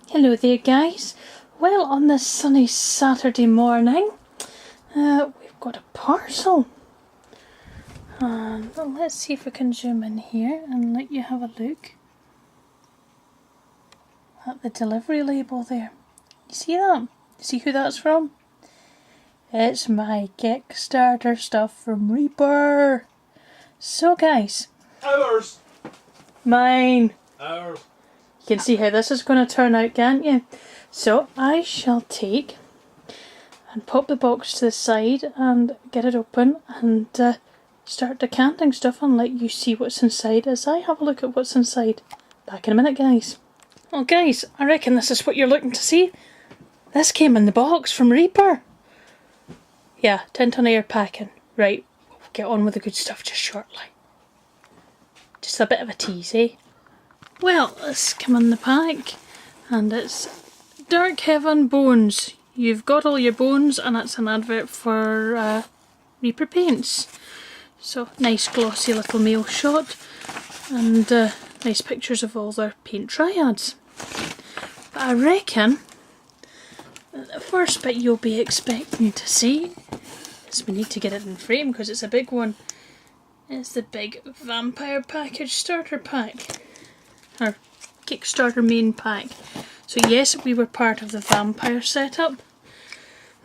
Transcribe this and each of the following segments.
Hello there guys. Well, on this sunny Saturday morning we've got a parcel, and let's see if we can zoom in here and let you have a look at the delivery label there. You see that? You see who that's from? It's my Kickstarter stuff from Reaper. So guys, Ours. Mine. Ours. You can see how this is going to turn out, can't you? So I shall take and pop the box to the side and get it open and start decanting stuff and let you see what's inside as I have a look at what's inside. Back in a minute, guys. Well guys, I reckon this is what you're looking to see. This came in the box from Reaper. Yeah, 10-ton air packing. Right, we'll get on with the good stuff just shortly. Just a bit of a tease, eh? Well, this come in the pack, and it's Dark Heaven Bones. You've got all your bones, and it's an advert for Reaper paints. So, nice glossy little mail shot, and nice pictures of all their paint triads. But I reckon the first bit you'll be expecting to see is we need to get it in frame because it's a big one. It's the big Vampire Package Starter Pack. Our Kickstarter main pack. So yes, we were part of the vampire setup.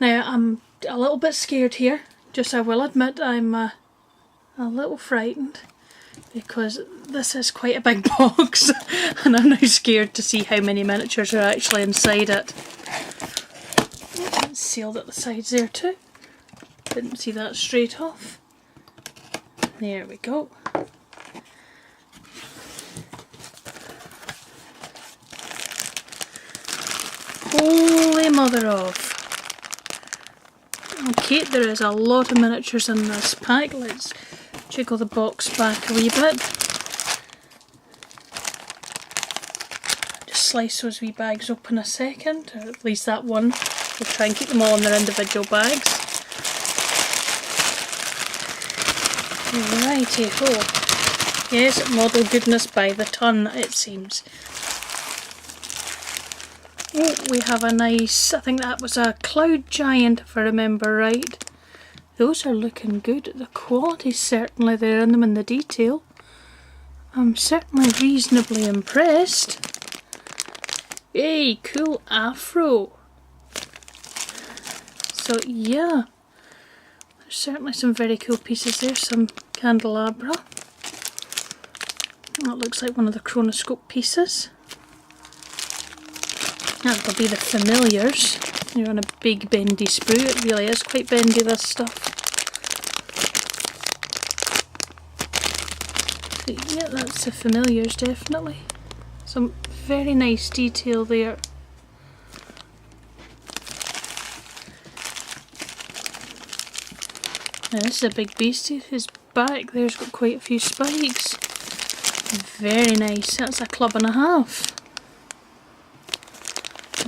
Now I'm a little bit scared here, just I will admit I'm a little frightened because this is quite a big box and I'm now scared to see how many miniatures are actually inside it. It's sealed at the sides there too. Didn't see that straight off. There we go. Holy mother of. Okay, there is a lot of miniatures in this pack. Let's jiggle the box back a wee bit. Just slice those wee bags open a second, or at least that one. We'll try and keep them all in their individual bags. Righty ho. Yes, model goodness by the ton it seems. Oh, we have a nice, I think that was a Cloud Giant if I remember right. Those are looking good. The quality's certainly there in them in the detail. I'm certainly reasonably impressed. Yay, cool afro. So yeah, there's certainly some very cool pieces there. Some candelabra. That looks like one of the chronoscope pieces. That'll be the familiars. You're on a big bendy sprue. It really is quite bendy, this stuff. So yeah, that's the familiars definitely. Some very nice detail there. Now this is a big beastie. His back there's got quite a few spikes. Very nice. That's a club and a half.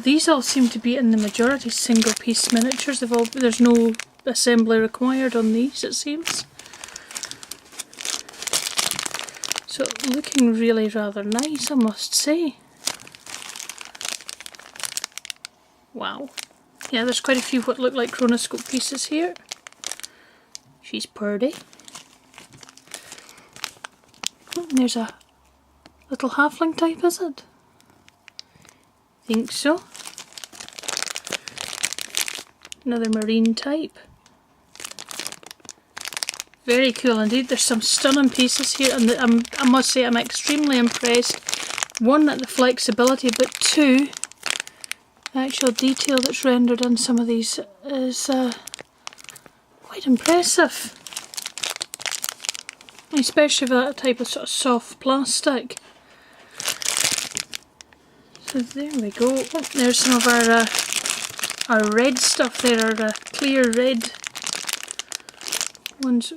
These all seem to be in the majority single piece miniatures. There's no assembly required on these, it seems. So looking really rather nice, I must say. Wow. Yeah, there's quite a few what look like chronoscope pieces here. She's purdy. Oh, and there's a little halfling type, is it? Think so. Another marine type. Very cool indeed. There's some stunning pieces here, and I must say I'm extremely impressed. One, at the flexibility, but two, the actual detail that's rendered on some of these is quite impressive. Especially for that type of sort of soft plastic. So there we go. Oh, there's some of our red stuff there, our clear red ones,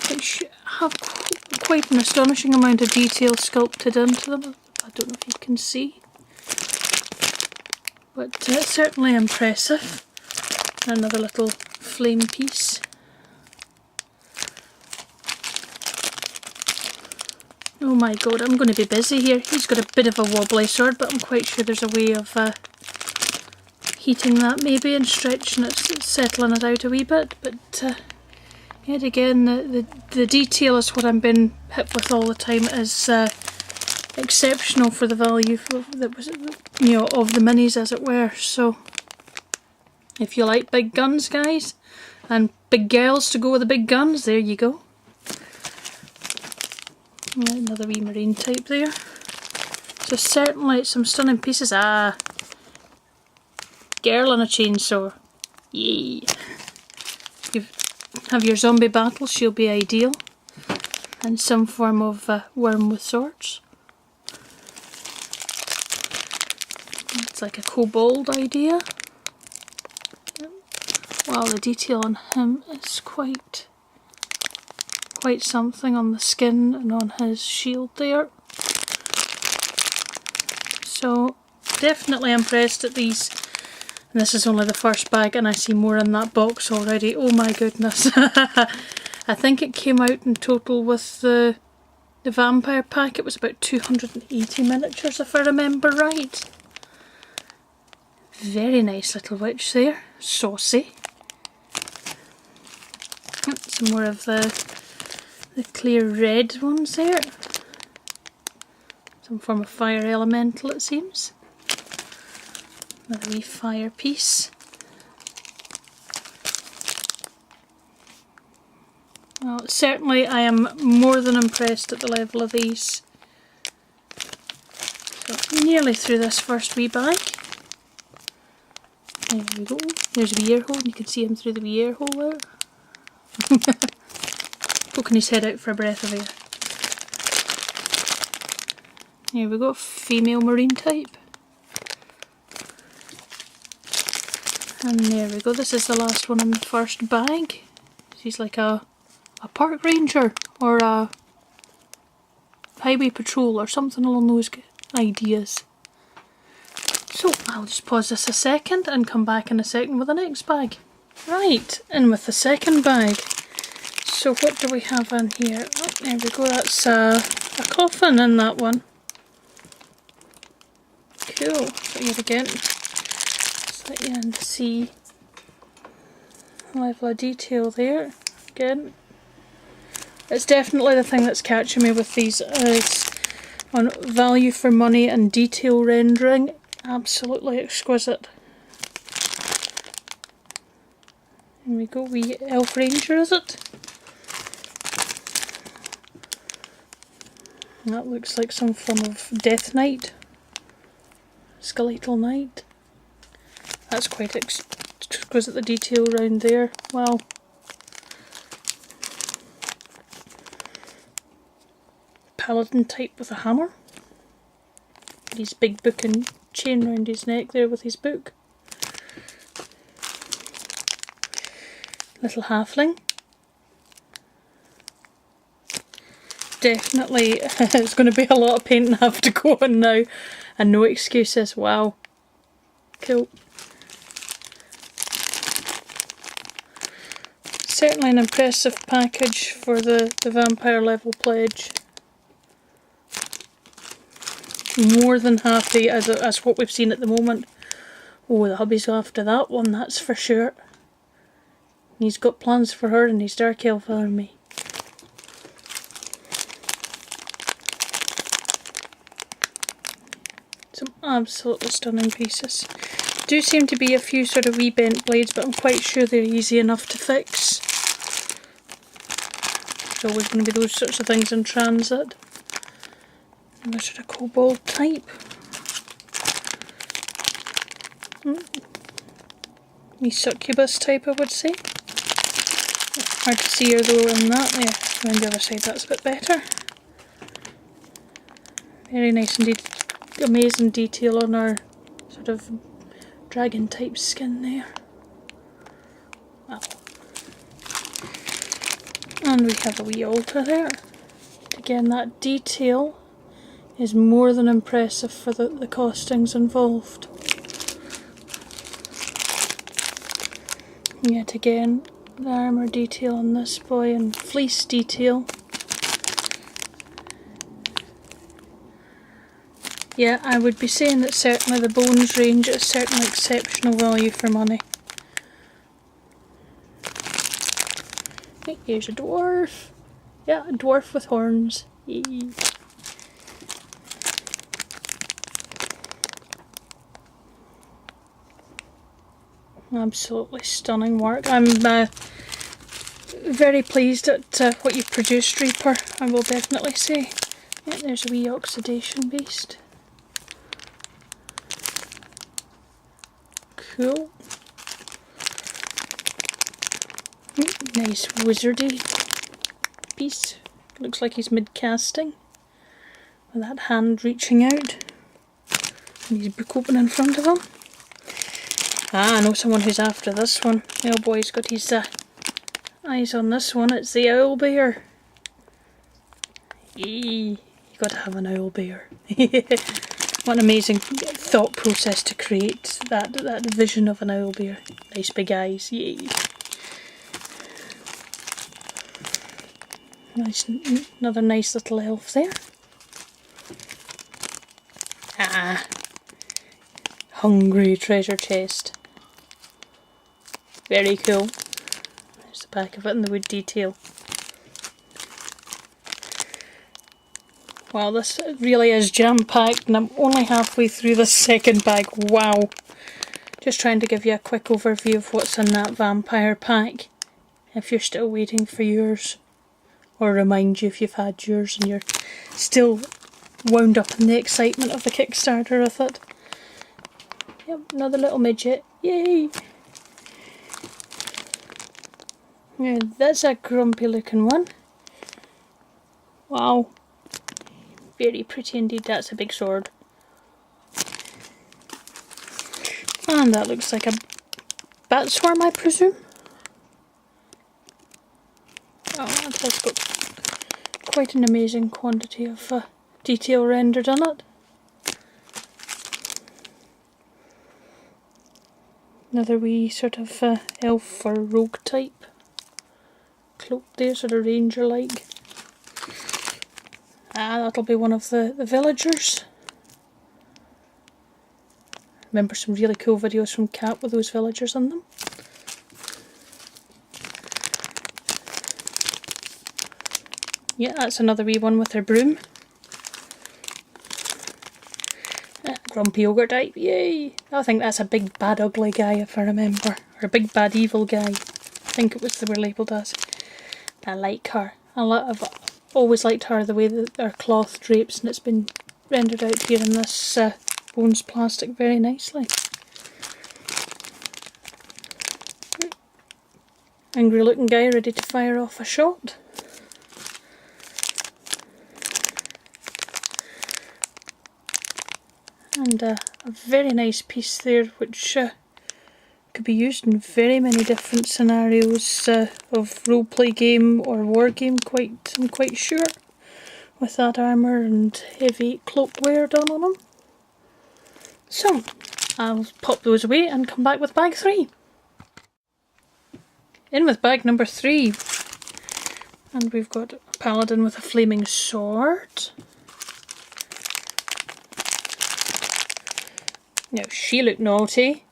which have quite an astonishing amount of detail sculpted into them. I don't know if you can see, but certainly impressive. Another little flame piece. Oh my god, I'm going to be busy here. He's got a bit of a wobbly sword, but I'm quite sure there's a way of heating that maybe and stretching it, settling it out a wee bit. But yet again, the detail is what I'm being hit with all the time. It is exceptional for the value that was, you know, of the minis, as it were. So if you like big guns, guys, and big girls to go with the big guns, there you go. Another wee marine type there. So certainly some stunning pieces. Ah, girl on a chainsaw. Yay. If you have your zombie battle, she'll be ideal. And some form of worm with swords. It's like a kobold idea. Wow, the detail on him is quite something on the skin and on his shield there. So definitely impressed at these. And this is only the first bag and I see more in that box already. Oh my goodness. I think it came out in total with the vampire pack. It was about 280 miniatures if I remember right. Very nice little witch there. Saucy. Some more of the clear red ones there. Some form of fire elemental, it seems. Another wee fire piece. Well, certainly I am more than impressed at the level of these. So nearly through this first wee bag. There we go. There's a wee ear hole, and you can see him through the wee ear hole there. Poking his head out for a breath of air. Here we go, female marine type. And there we go, this is the last one in the first bag. She's like a park ranger or a highway patrol or something along those ideas. So I'll just pause this a second and come back in a second with the next bag. Right, in with the second bag. So what do we have in here? Oh, there we go, that's a coffin in that one. Cool, so yet again, just let you in to see the level of detail there. Again, it's definitely the thing that's catching me with these is on value for money and detail rendering. Absolutely exquisite. Here we go, wee elf ranger is it? That looks like some form of death knight. Skeletal knight. That's quite exquisite, the detail around there. Wow. Paladin type with a hammer. His big book and chain round his neck there with his book. Little halfling. Definitely it's going to be a lot of painting I have to go on now and no excuses. Wow. Cool. Certainly an impressive package for the vampire level pledge. More than happy as what we've seen at the moment. Oh, the hubby's after that one, that's for sure. He's got plans for her and his Dark Elf army. Some absolutely stunning pieces. Do seem to be a few sort of wee bent blades, but I'm quite sure they're easy enough to fix. There's always going to be those sorts of things in transit. And there's sort of kobold type. Wee succubus type, I would say. Hard to see her though in that there. Around the other side that's a bit better. Very nice indeed. Amazing detail on our sort of dragon type skin there. Wow. And we have a wee altar there. Again, that detail is more than impressive for the costings involved. Yet again, the armour detail on this boy and fleece detail. Yeah, I would be saying that certainly the Bones range is certainly exceptional value for money. Here's a dwarf. Yeah, a dwarf with horns. Yay. Absolutely stunning work. I'm very pleased at what you've produced, Reaper, I will definitely say. Yeah, there's a wee oxidation beast. Cool. Nice wizardy piece. Looks like he's mid-casting. With that hand reaching out. And his book open in front of him. Ah, I know someone who's after this one. The old boy's got his eyes on this one. It's the owl bear. Eee, you gotta have an owl bear. What an amazing thought process to create that vision of an owl bear. Nice big eyes, yay. Nice, another nice little elf there. Ah, hungry treasure chest. Very cool. There's the back of it and the wood detail. Wow, this really is jam-packed and I'm only halfway through the second bag. Wow. Just trying to give you a quick overview of what's in that vampire pack. If you're still waiting for yours. Or remind you if you've had yours and you're still wound up in the excitement of the Kickstarter with it. Yep, another little midget. Yay! Yeah, that's a grumpy looking one. Wow. Very pretty indeed. That's a big sword. And that looks like a bat swarm, I presume. Oh, that has got quite an amazing quantity of detail rendered on it. Another wee sort of elf or rogue type cloak there, sort of ranger-like. Ah, that'll be one of the villagers. Remember some really cool videos from Cat with those villagers in them. Yeah, that's another wee one with her broom. Grumpy ogre type, yay! I think that's a big bad ugly guy if I remember. Or a big bad evil guy. I think it was they were labelled as. I like her. I've always liked her, the way that her cloth drapes, and it's been rendered out here in this Bones plastic very nicely. Angry looking guy ready to fire off a shot. And a very nice piece there which could be used in very many different scenarios of roleplay game or war game, I'm quite sure, with that armour and heavy cloak wear done on them. So, I'll pop those away and come back with bag 3. In with bag number 3. And we've got a paladin with a flaming sword. Now she looked naughty.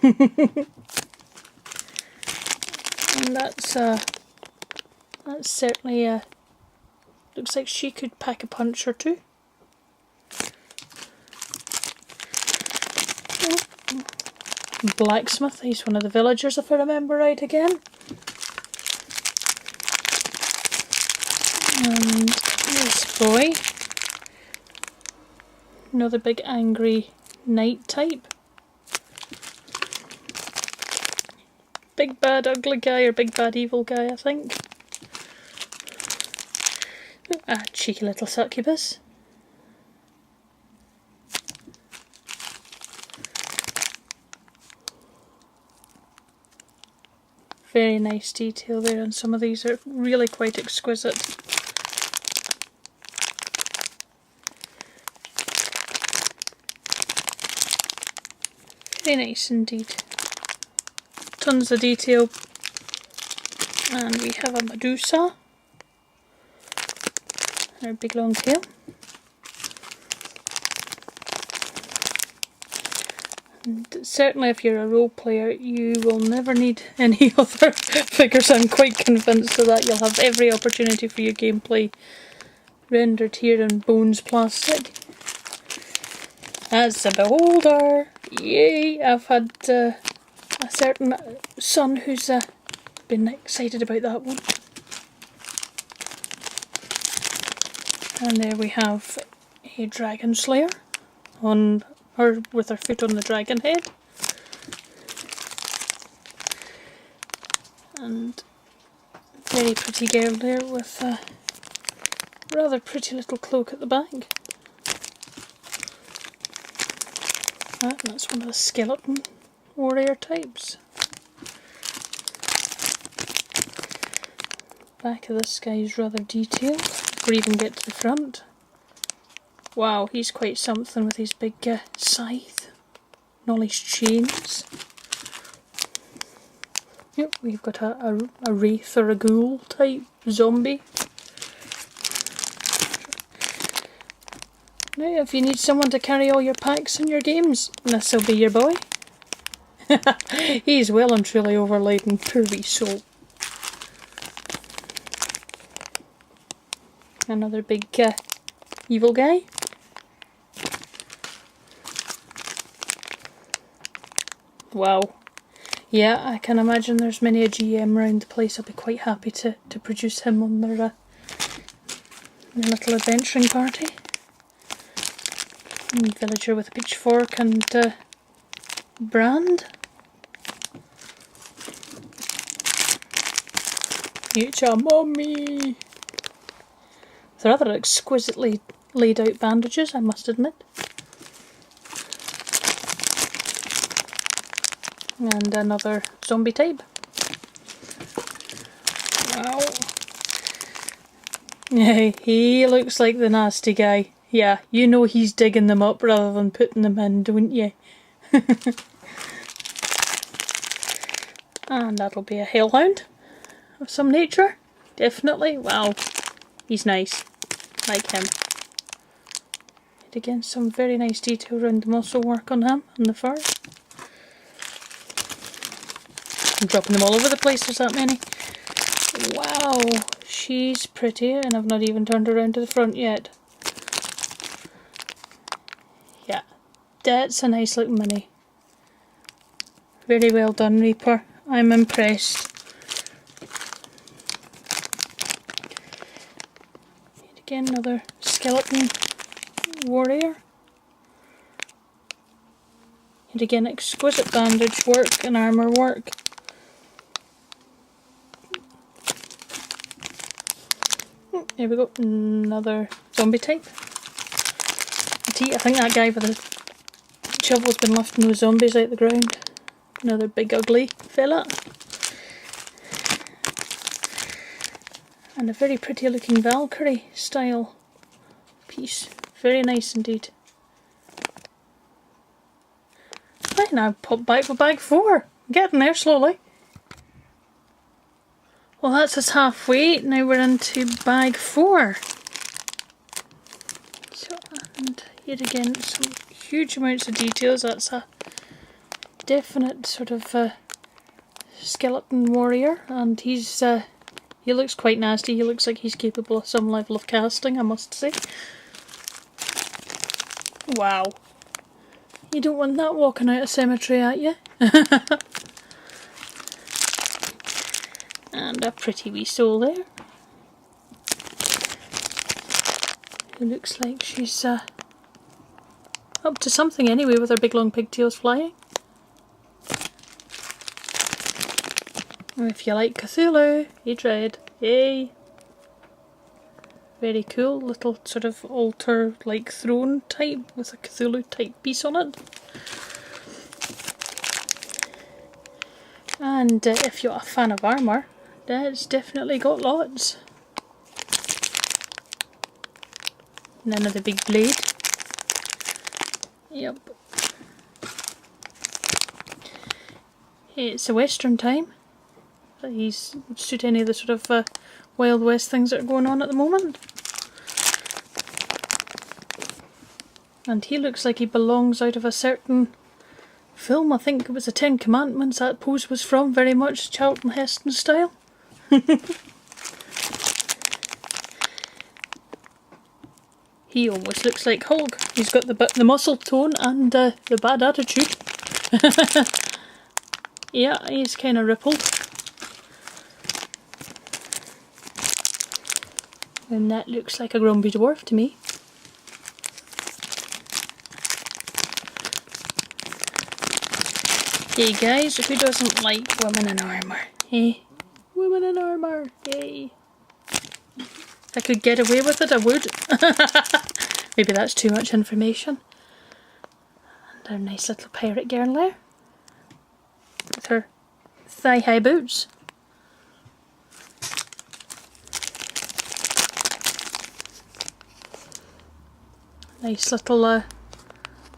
And that's certainly looks like she could pack a punch or two. Blacksmith, he's one of the villagers if I remember right again. And this boy, another big angry knight type. Big bad ugly guy or big bad evil guy, I think. Ah, cheeky little succubus. Very nice detail there, and some of these are really quite exquisite. Very nice indeed. Tons of detail. And we have a Medusa. Her big long tail. And certainly if you're a role player, you will never need any other figures. I'm quite convinced of that. You'll have every opportunity for your gameplay rendered here in Bones plastic. That's a beholder! Yay! I've had a certain son who's been excited about that one. And there we have a dragon slayer on her with her foot on the dragon head. And very pretty girl there with a rather pretty little cloak at the back. That's one of the skeleton warrior types. Back of this guy is rather detailed before we even get to the front. Wow, he's quite something with his big scythe and all his chains. Yep, we've got a wraith or a ghoul type zombie. Now, if you need someone to carry all your packs in your games, this'll be your boy. He's well and truly overladen, poor wee soul. Another big evil guy. Wow. Yeah, I can imagine there's many a GM around the place. I'll be quite happy to produce him on their little adventuring party. And villager with a pitchfork and brand. It's a mummy! They're rather exquisitely laid out bandages, I must admit. And another zombie type. Wow. Yeah, he looks like the nasty guy. Yeah, you know he's digging them up rather than putting them in, don't you? And that'll be a hellhound of some nature. Definitely. Wow. He's nice. Like him. And again, some very nice detail around the muscle work on him and the fur. I'm dropping them all over the place, there's that many. Wow, she's pretty, and I've not even turned around to the front yet. Yeah, that's a nice looking mini. Very well done, Reaper. I'm impressed. And again, another skeleton warrior. And again, exquisite bandage work and armour work. There we go, another zombie type. I think that guy with the shovel's been lifting those zombies out the ground. Another big ugly fella. And a very pretty looking Valkyrie style piece. Very nice indeed. Right, now pop back with bag 4. I'm getting there slowly. Well, that's us halfway. Now we're into bag 4. So, and here again, some huge amounts of details. That's a definite sort of skeleton warrior, and he's he looks quite nasty. He looks like he's capable of some level of casting, I must say. Wow. You don't want that walking out of cemetery at you. And a pretty wee soul there. Who looks like she's up to something anyway with her big long pigtails flying. And if you like Cthulhu, you dread. Yay! Very cool, little sort of altar like throne type with a Cthulhu type piece on it. And if you're a fan of armour, that's definitely got lots. And another big blade. Yep. It's a western time. He's would suit any of the sort of Wild West things that are going on at the moment. And he looks like he belongs out of a certain film. I think it was the Ten Commandments that pose was from, very much Charlton Heston style. He almost looks like Hulk. He's got the muscle tone and the bad attitude. Yeah, he's kind of rippled. And that looks like a grumpy dwarf to me. Hey guys, who doesn't like women in armour? Hey, women in armour, hey. If I could get away with it, I would. Maybe that's too much information. And our nice little pirate girl there. With her thigh-high boots. Nice little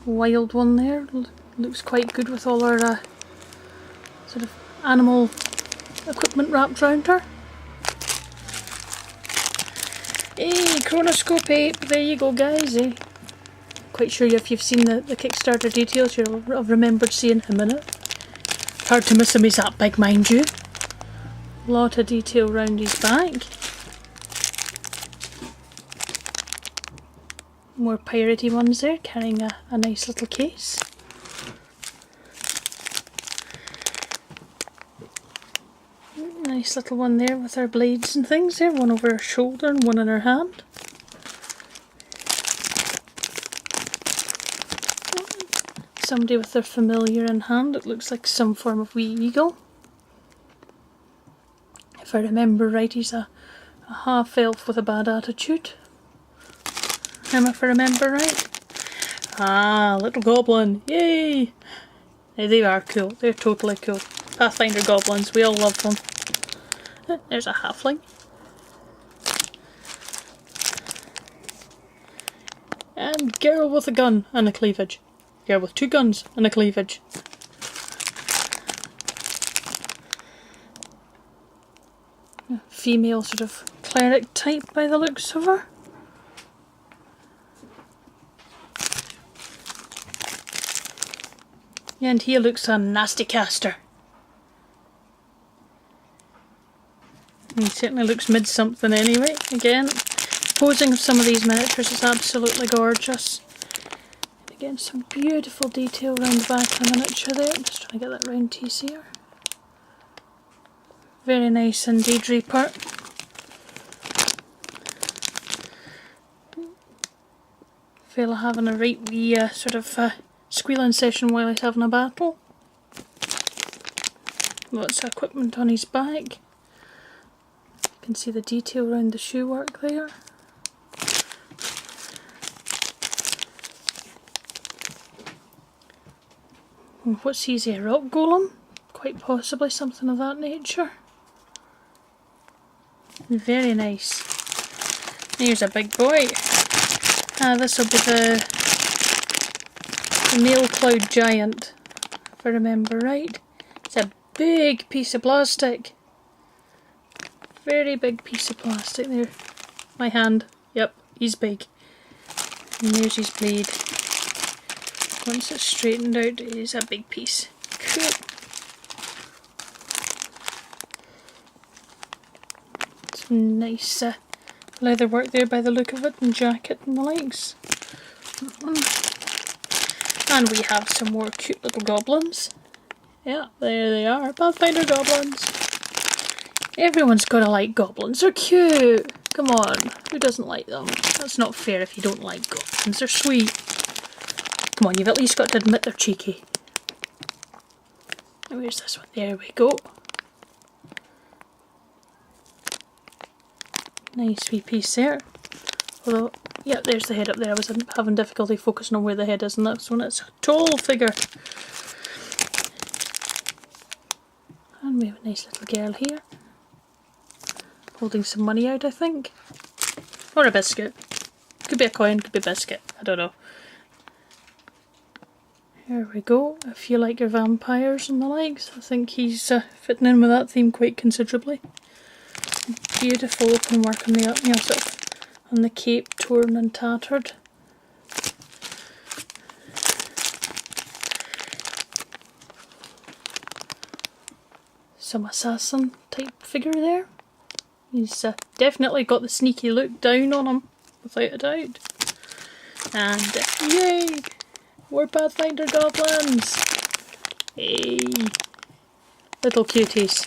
wild one there. Looks quite good with all her sort of animal equipment wrapped around her. Hey, Chronoscope Ape, there you go guys, eh? Quite sure if you've seen the Kickstarter details you'll have remembered seeing him in it. Hard to miss him, he's that big mind you. Lot of detail round his back. More piratey ones there, carrying a nice little case. Nice little one there with her blades and things there, one over her shoulder and one in her hand. Somebody with their familiar in hand, it looks like some form of wee eagle. If I remember right, he's a half elf with a bad attitude. If I remember right. Ah, little goblin, yay! They are cool, they're totally cool. Pathfinder goblins, we all love them. There's a halfling. And girl with a gun and a cleavage. Girl with 2 guns and a cleavage. A female sort of cleric type by the looks of her. And he looks a nasty caster. He certainly looks mid-something anyway. Again, posing of some of these miniatures is absolutely gorgeous. Again, some beautiful detail around the back of the miniature there. Just trying to get that round piece here. Very nice indeed, Reaper. Fella having a right wee sort of squealing session while he's having a battle. Lots of equipment on his back. You can see the detail around the shoe work there. And what's he, a rock golem? Quite possibly something of that nature. Very nice. Here's a big boy. This will be the Mail Cloud Giant, if I remember right. It's a big piece of plastic. Very big piece of plastic there. My hand. Yep, he's big. And there's his blade. Once it's straightened out, it is a big piece. Cool. Some nice leather work there by the look of it, and jacket and the likes. And we have some more cute little goblins. Yeah, there they are, Pathfinder goblins. Everyone's gotta like goblins, they're cute. Come on, who doesn't like them? That's not fair if you don't like goblins, they're sweet. Come on, you've at least got to admit they're cheeky. Where's this one? There we go. Nice wee piece there. Although, yeah, there's the head up there. I was having difficulty focusing on where the head is in this one. It's a tall figure. And we have a nice little girl here. Holding some money out, I think. Or a biscuit. Could be a coin, could be a biscuit. I don't know. Here we go. If you like your vampires and the likes, I think he's fitting in with that theme quite considerably. Beautiful open work on the sort of on the cape, torn and tattered. some assassin type figure there. He's definitely got the sneaky look down on him, without a doubt. And yay! More Pathfinder goblins! Hey! Little cuties.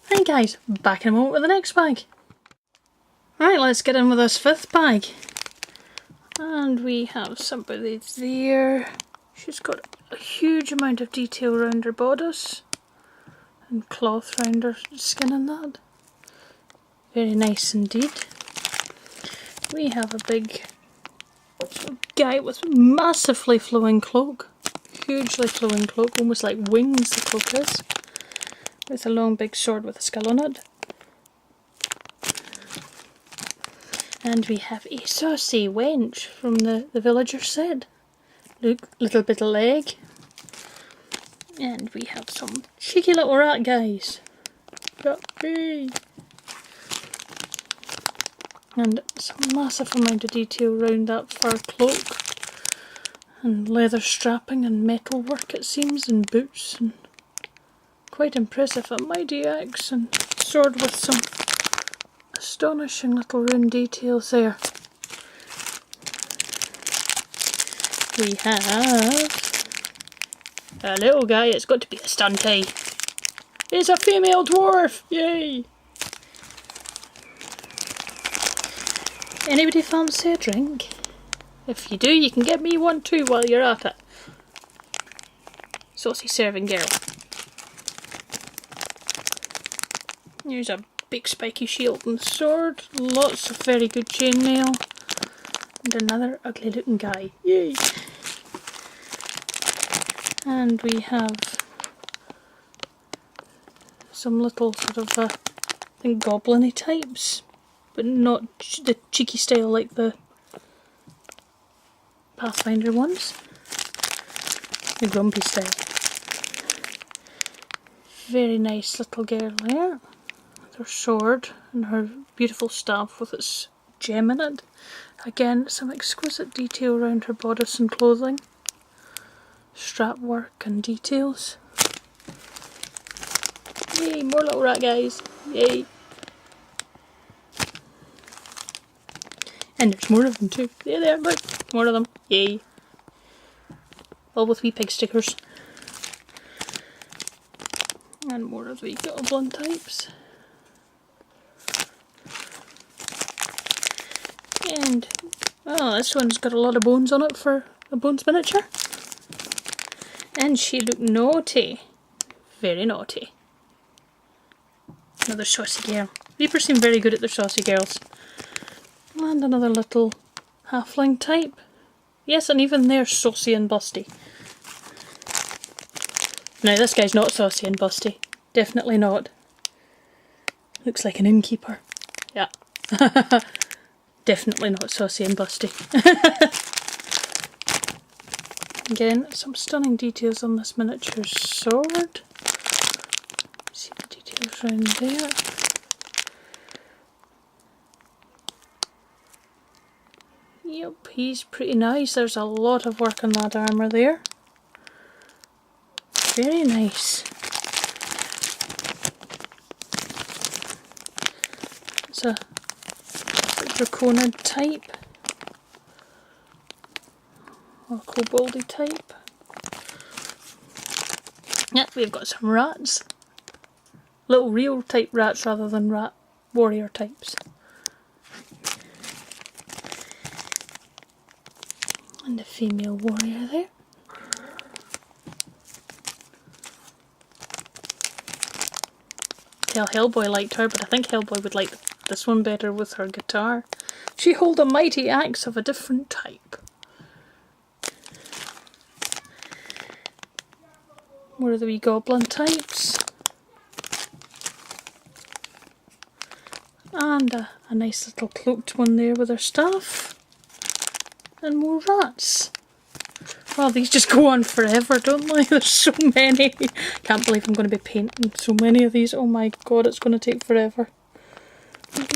Right guys, back in a moment with the next bag. Right, let's get in with this 5th bag. And we have somebody there. She's got a huge amount of detail around her bodice. And cloth around her skin and that. Very nice indeed. We have a big guy with massively flowing cloak. Hugely flowing cloak, almost like wings the cloak is. With a long big sword with a skull on it. And we have a saucy wench from the villager set. Look, little bit of leg. And we have some cheeky little rat guys. Hey. And some massive amount of detail around that fur cloak. And leather strapping and metal work it seems, and boots. And quite impressive. A mighty axe and sword with some astonishing little rune details there. We have a little guy. It's got to be a stunty. It's a female dwarf! Yay! Anybody fancy a drink? If you do, you can get me one too while you're at it. Saucy serving girl. Here's a big spiky shield and sword. Lots of very good chainmail. And another ugly looking guy. Yay! And we have some little sort of, I think, goblin-y types. But not the cheeky style like the Pathfinder ones. The grumpy style. Very nice little girl there. With her sword and her beautiful staff with its gem in it. Again, some exquisite detail around her bodice and clothing. Strap work and details. Yay, more little rat guys. Yay. And there's more of them too. There, look. More of them. Yay. All with wee pig stickers. And more of the goblin types. And, oh, this one's got a lot of bones on it for a Bones miniature. And she looked naughty. Very naughty. Another saucy girl. Reapers seem very good at their saucy girls. And another little halfling type. Yes, and even they're saucy and busty. Now this guy's not saucy and busty. Definitely not. Looks like an innkeeper. Yeah. Definitely not saucy and busty. Again, some stunning details on this miniature sword. See the details around there. Yep, he's pretty nice. There's a lot of work on that armour there. Very nice. It's a draconid type. Or koboldy type. Yep, we've got some rats. Little real type rats rather than rat warrior types. And a female warrior there. Tell Hellboy liked her, but I think Hellboy would like this one better with her guitar. She holds a mighty axe of a different type. More of the wee goblin types. And a nice little cloaked one there with her staff. And more rats. Well, these just go on forever, don't they? There's so many. Can't believe I'm going to be painting so many of these. Oh my god, it's going to take forever.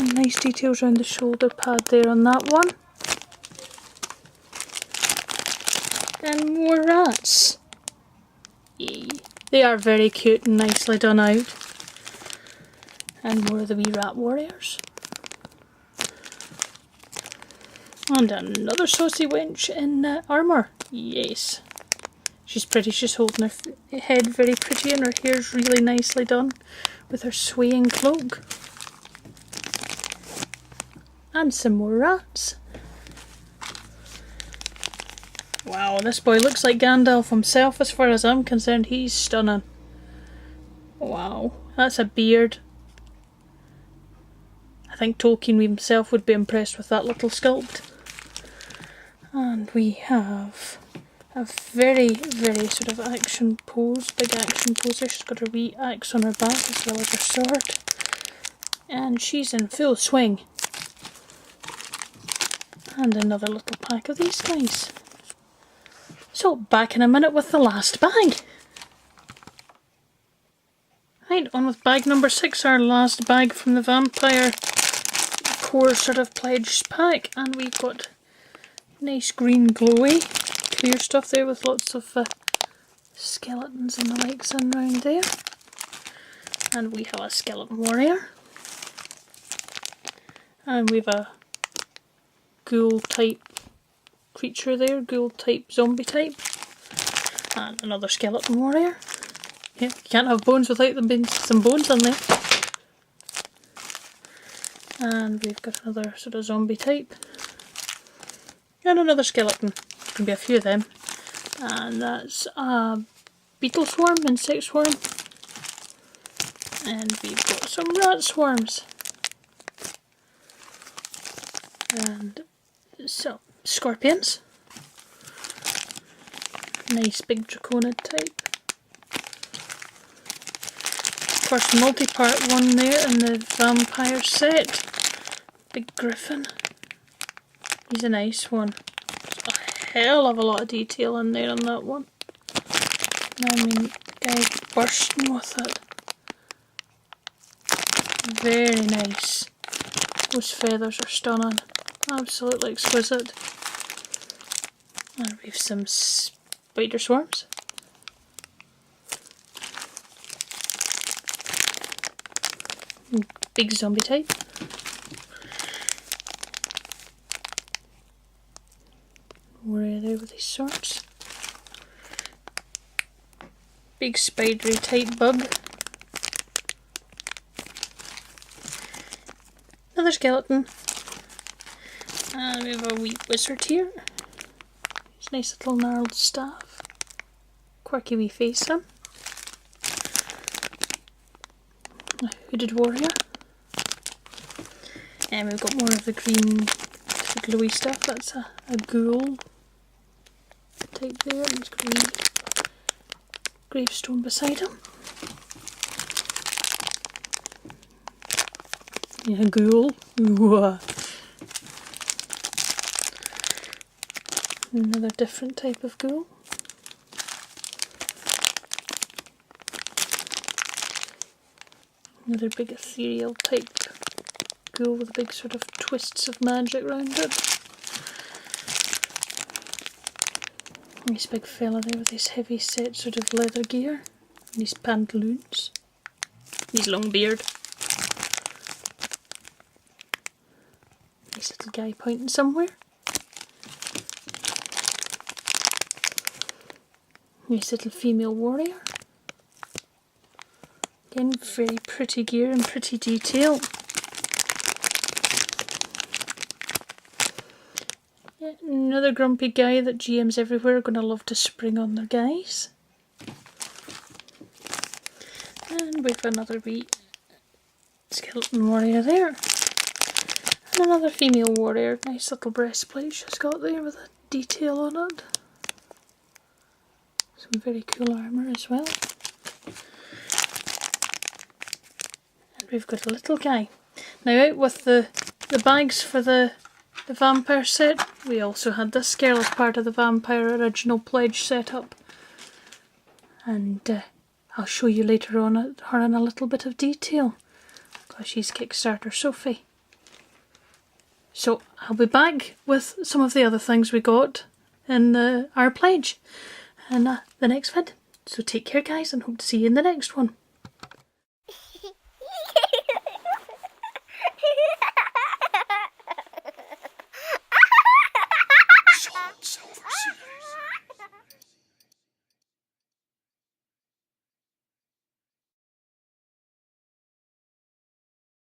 Nice details around the shoulder pad there on that one. And more rats. Yay. They are very cute and nicely done out. And more of the wee rat warriors. And another saucy wench in armour. Yes. She's pretty, she's holding her head very pretty and her hair's really nicely done with her swaying cloak. And some more rats. Wow, this boy looks like Gandalf himself as far as I'm concerned. He's stunning. Wow, that's a beard. I think Tolkien himself would be impressed with that little sculpt. And we have a very, very sort of action pose, big action pose there. She's got her wee axe on her back as well as her sword. And she's in full swing. And another little pack of these guys. So, back in a minute with the last bag. Right, on with bag number 6, our last bag from the Vampire Core sort of pledge pack. And we've got nice green glowy clear stuff there with lots of skeletons and the likes in round there. And we have a skeleton warrior. And we've a ghoul type creature there, ghoul type, zombie type. And another skeleton warrior. Yeah, you can't have bones without them being some bones in there. And we've got another sort of zombie type. And another skeleton. Can be a few of them. And that's a beetle swarm, insect swarm. And we've got some rat swarms. And some scorpions. Nice big draconid type. First multi-part one there in the vampire set. Big griffin. He's a nice one. There's a hell of a lot of detail in there on that one. I mean, guy's bursting with it. Very nice. Those feathers are stunning. Absolutely exquisite. And we've some spider swarms. Big zombie type. Warrior there with his swords. Big spidery type bug. Another skeleton. And we have a wee wizard here. His nice little gnarled staff. Quirky wee face on. A hooded warrior. And we've got more of the green, the glowy stuff. That's a ghoul type there. And he's got a wee gravestone beside him. Yeah, ghoul. Ooh. Another different type of ghoul. Another big ethereal type ghoul with big sort of twists of magic around it. Nice big fella there with his heavy set sort of leather gear and his pantaloons. His long beard. Nice little guy pointing somewhere. Nice little female warrior. Again, very pretty gear and pretty detail. Yeah, another grumpy guy that GMs everywhere are going to love to spring on their guys. And we've another wee skeleton warrior there. And another female warrior. Nice little breastplate she's got there with a detail on it. Some very cool armour as well. And we've got a little guy. Now out with the bags for the vampire set, we also had this girl as part of the vampire original pledge setup. And I'll show you later on her in a little bit of detail. Because she's Kickstarter Sophie. So I'll be back with some of the other things we got in our pledge in the next vid. So take care guys, and hope to see you in the next one.